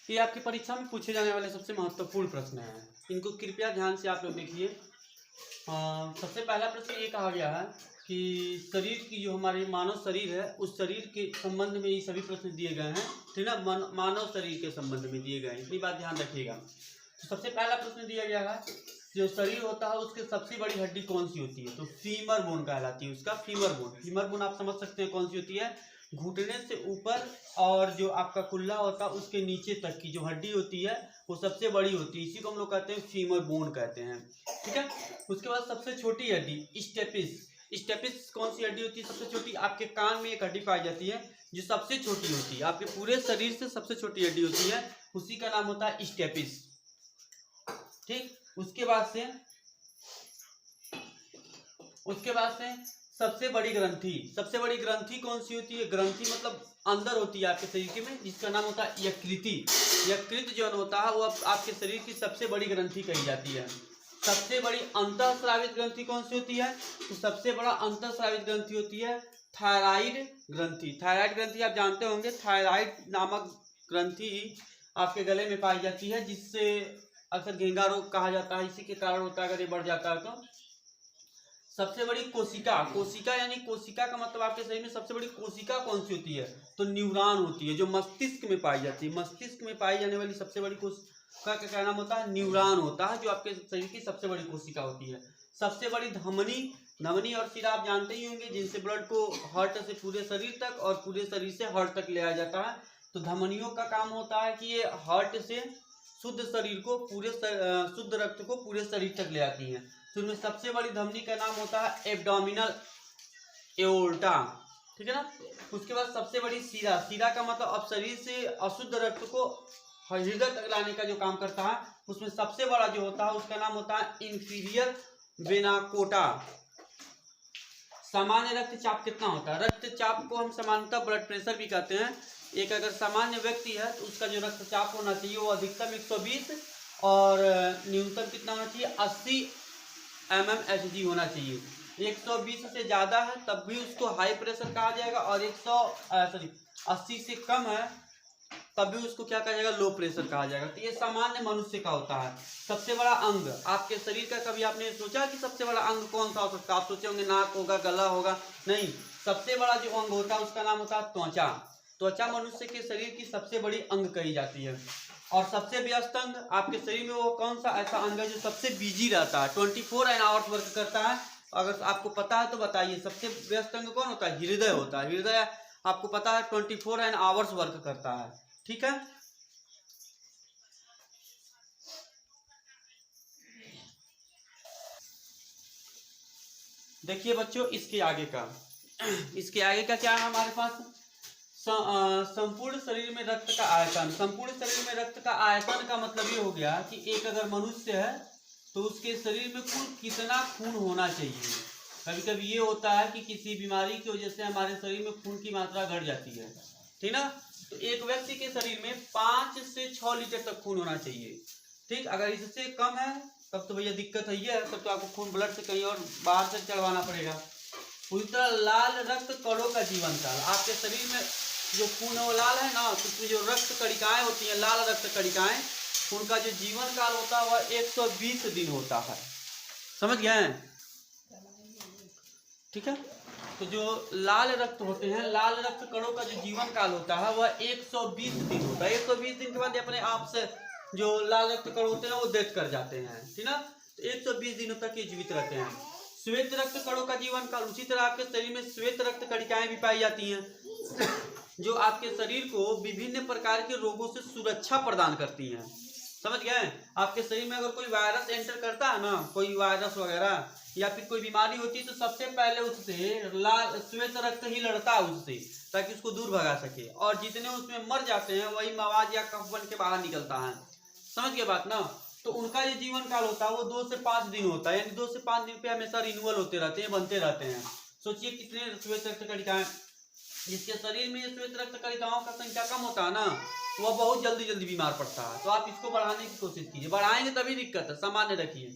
ये आपकी परीक्षा में पूछे जाने वाले सबसे महत्वपूर्ण प्रश्न हैं, इनको कृपया ध्यान से आप लोग देखिए। सबसे पहला प्रश्न ये कहा गया है कि शरीर की जो हमारे मानव शरीर है उस शरीर के संबंध में ये सभी प्रश्न दिए गए हैं, ठीक ना। मानव शरीर के संबंध में दिए गए हैं, इतनी बात ध्यान रखिएगा। तो सबसे पहला प्रश्न दिया गया है, जो शरीर होता है उसके सबसे बड़ी हड्डी कौन सी होती है? तो फीमर बोन कहलाती है उसका, फीमर बोन। फीमर बोन आप समझ सकते हैं कौन सी होती है, घुटने से ऊपर और जो आपका कुल्ला होता है उसके नीचे तक की जो हड्डी होती है वो सबसे बड़ी होती है, इसी को हम लोग कहते हैं फीमर बोन कहते हैं, ठीक है। उसके बाद सबसे छोटी हड्डी स्टेपिस। स्टेपिस कौन सी हड्डी होती है सबसे छोटी? आपके कान में एक हड्डी पाई जाती है जो सबसे छोटी होती है, आपके पूरे शरीर से सबसे छोटी हड्डी होती है, उसी का नाम होता है स्टेपिस, ठीक। उसके बाद से सबसे बड़ी ग्रंथि। सबसे बड़ी ग्रंथि कौन सी होती है? ग्रंथि मतलब अंदर होती है आपके शरीर में, जिसका नाम होता है यकृति। यकृत जो होता है वो आपके शरीर की सबसे बड़ी ग्रंथि कही जाती है। सबसे बड़ी अंतःस्रावित ग्रंथि कौन सी होती है? तो सबसे बड़ा अंतःस्रावित ग्रंथि होती है थायराइड ग्रंथि। थायराइड ग्रंथि आप जानते होंगे, थायराइड नामक ग्रंथि आपके गले में पाई जाती है, जिससे अक्सर घेंगा रोग कहा जाता है, इसी के कारण होता है अगर ये बढ़ जाता है तो। सबसे बड़ी कोशिका। कोशिका यानी कोशिका का मतलब आपके शरीर में सबसे बड़ी कोशिका कौन सी होती है? तो न्यूरॉन होती है, जो मस्तिष्क में पाई जाती है। मस्तिष्क में पाई जाने वाली सबसे बड़ी कोशिका का क्या नाम होता है? न्यूरॉन होता है, जो आपके शरीर की सबसे बड़ी कोशिका होती है। सबसे बड़ी धमनी। धमनी और सिरा आप जानते ही होंगे, जिनसे ब्लड को हार्ट से पूरे शरीर तक और पूरे शरीर से हार्ट तक ले आया जाता है। तो धमनियों का काम होता है कि ये हार्ट से शुद्ध शरीर को पूरे शुद्ध रक्त को पूरे शरीर तक ले आती हैं। तो उनमें सबसे बड़ी धमनी का नाम होता है एब्डोमिनल एओर्टा, ठीक है ना। उसके बाद सबसे बड़ी सीरा। सीरा का मतलब अब शरीर से अशुद्ध रक्त को हृदय तक लाने का जो काम करता है, उसमें सबसे बड़ा जो होता है उसका नाम होता है इंफीरियर वेना कोटा। सामान्य रक्तचाप कितना होता है? रक्तचाप को हम सामान्यतः ब्लड प्रेशर भी कहते हैं। एक अगर सामान्य व्यक्ति है तो उसका जो रक्तचाप होना चाहिए वो अधिकतम 120 और न्यूनतम कितना होना चाहिए? 80 mmHg होना चाहिए। 120 से ज़्यादा है तब भी उसको हाई प्रेशर कहा जाएगा, और 80 से कम है तब भी उसको क्या कहा जाएगा? लो प्रेशर कहा जाएगा। तो ये सामान्य मनुष्य का होता है। सबसे बड़ा अंग आपके शरीर का, कभी आपने सोचा कि सबसे बड़ा अंग कौन सा हो सकता है? आप सोचे होंगे नाक होगा, गला होगा, नहीं। सबसे बड़ा जो अंग होता है उसका नाम होता है त्वचा। त्वचा मनुष्य के शरीर की सबसे बड़ी अंग कही जाती है। और सबसे व्यस्त अंग आपके शरीर में वो कौन सा ऐसा अंग है जो सबसे बिजी रहता है, 24 आवर्स वर्क करता है? अगर आपको पता है तो बताइए, सबसे व्यस्त अंग कौन होता है? हृदय होता है। हृदय आपको पता है 24 आवर्स वर्क करता है, ठीक है। देखिए बच्चों, इसके आगे का क्या है हमारे पास? संपूर्ण शरीर में रक्त का आयतन। संपूर्ण शरीर में रक्त का आयतन का मतलब ये हो गया कि एक अगर मनुष्य है तो उसके शरीर में कुल कितना खून होना चाहिए। कभी कभी ये होता है कि किसी बीमारी की वजह से हमारे शरीर में खून की मात्रा घट जाती है, ठीक ना। तो एक व्यक्ति के शरीर में 5 से 6 लीटर तक खून होना चाहिए, ठीक। अगर इससे कम है तब तो भैया दिक्कत है, तब तो आपको खून ब्लड से कहीं और बाहर से चढ़वाना पड़ेगा। पूरी तरह लाल रक्त कणों का जीवन काल। आपके शरीर में जो खून है वो लाल है ना, तो उसमें जो रक्त कणिकाएं होती हैं, लाल रक्त कणिकाएं, उनका जो जीवन काल होता है वह 120 दिन होता है। समझ गए हैं? ठीक है। तो जो लाल रक्त होते हैं, लाल रक्त कणों का जो जीवन काल होता है वह 120 दिन होता है। 120 दिन के बाद अपने आप से जो लाल रक्त कण होते हैं वो डेथ कर जाते हैं, ठीक ना। तो 120 दिनों तक ये जीवित रहते हैं। श्वेत रक्त कणों का जीवन काल। उसी तरह आपके शरीर में श्वेत रक्त कणिकाएं भी पाई जाती हैं जो आपके शरीर को विभिन्न प्रकार के रोगों से सुरक्षा प्रदान करती हैं। समझ गए? आपके शरीर में अगर कोई वायरस एंटर करता है ना, कोई वायरस वगैरह या फिर कोई बीमारी होती है, तो सबसे पहले उससे लाल श्वेत रक्त ही लड़ता है उससे, ताकि उसको दूर भगा सके। और जितने उसमें मर जाते हैं वही मवाद या कफ बन के बाहर निकलता है। समझ गए बात ना। तो उनका जो जीवन काल होता है वो 2 से 5 दिन होता है, यानी 2 से 5 दिन पे हमेशा रिन्यूअल होते रहते हैं, बनते रहते हैं। सोचिए कितने श्वेत रक्त कणिकाएं। जिसके शरीर में श्वेत रक्त कणिकाओं का संख्या कम होता है ना, वह बहुत जल्दी जल्दी बीमार पड़ता है। तो आप इसको बढ़ाने की कोशिश कीजिए, बढ़ाएंगे तभी दिक्कत है। सामान्य रखिए।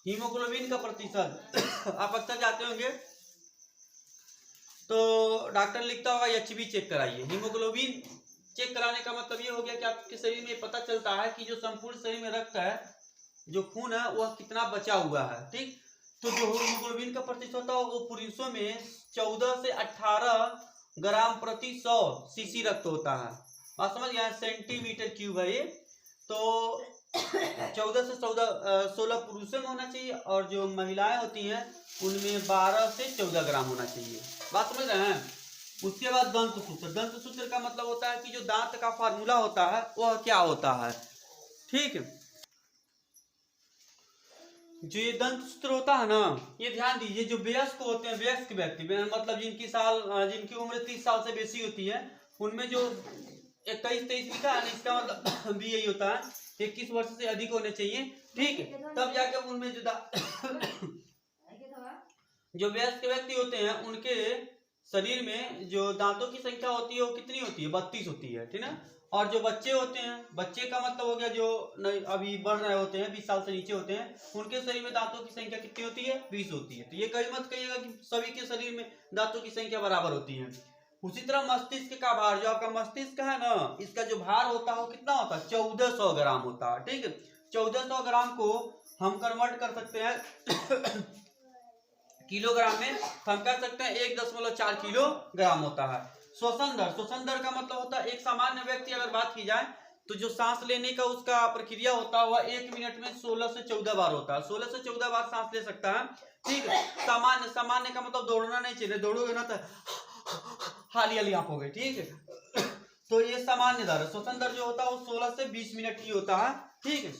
हीमोग्लोबिन का प्रतिशत आप अक्सर जाते होंगे तो डॉक्टर लिखता होगा HB चेक कराइए। हीमोग्लोबिन चेक कराने का मतलब ये हो गया कि आपके शरीर में पता चलता है कि जो संपूर्ण शरीर में रक्त है, जो खून है, वह कितना बचा हुआ है। ठीक, तो जो हीमोग्लोबिन का प्रतिशत होता है वो पुरुषों में 14 से 18 ग्राम प्रति 100 सीसी रक्त होता है। बात समझ गया, सेंटीमीटर क्यूब है ये। तो 14 से 16 पुरुषों में होना चाहिए और जो महिलाएं होती हैं उनमें 12 से 14 ग्राम होना चाहिए। बात समझ रहे हैं। उसके बाद दंत सूत्र। दंत सूत्र का मतलब होता है कि जो दांत का फार्मूला होता है वह क्या होता है। ठीक, जो ये दंत सूत्र होता है ना, ये ध्यान दीजिए, जो वयस्क होते हैं, वयस्क व्यक्ति मतलब जिनकी उम्र 30 साल से बेसी होती है, उनमें जो 21-23 लिखा है ना, इसका मतलब भी यही होता है 21 वर्ष से अधिक होने चाहिए। ठीक, तब जाकर उनमें जो वयस्क व्यक्ति होते हैं उनके शरीर में जो दांतों की संख्या होती है वो कितनी होती है, 32 होती है। ठीक ना। और जो बच्चे होते हैं, बच्चे का मतलब हो गया जो अभी बढ़ रहे होते हैं, 20 साल से नीचे होते हैं, उनके शरीर में दांतों की संख्या कितनी होती है, 20 होती है। तो ये कहीं मत कहिएगा कि सभी के शरीर में दांतों की संख्या बराबर होती है। उसी तरह मस्तिष्क का भार, जो आपका मस्तिष्क है ना, इसका जो भार होता है वो कितना होता है, 1400 ग्राम होता है। ठीक है, 1400 ग्राम को हम कन्वर्ट कर सकते हैं किलोग्राम में, तो हम कह सकते हैं 1.4 किलोग्राम होता है। श्वसन दर, श्वसन दर का मतलब होता है एक सामान्य व्यक्ति अगर बात की जाए तो जो सांस लेने का उसका प्रक्रिया होता है वह 1 मिनट में 16 से 14 बार होता है। 16 से 14 बार सांस ले सकता है। ठीक है, सामान्य, सामान्य का मतलब दौड़ना नहीं चाहिए, दौड़ोगे ना तो हाली हाली आप हो गए। ठीक है, तो ये सामान्य दर है। श्वसन दर जो होता है वो 16 से 20 मिनट की होता है। ठीक है,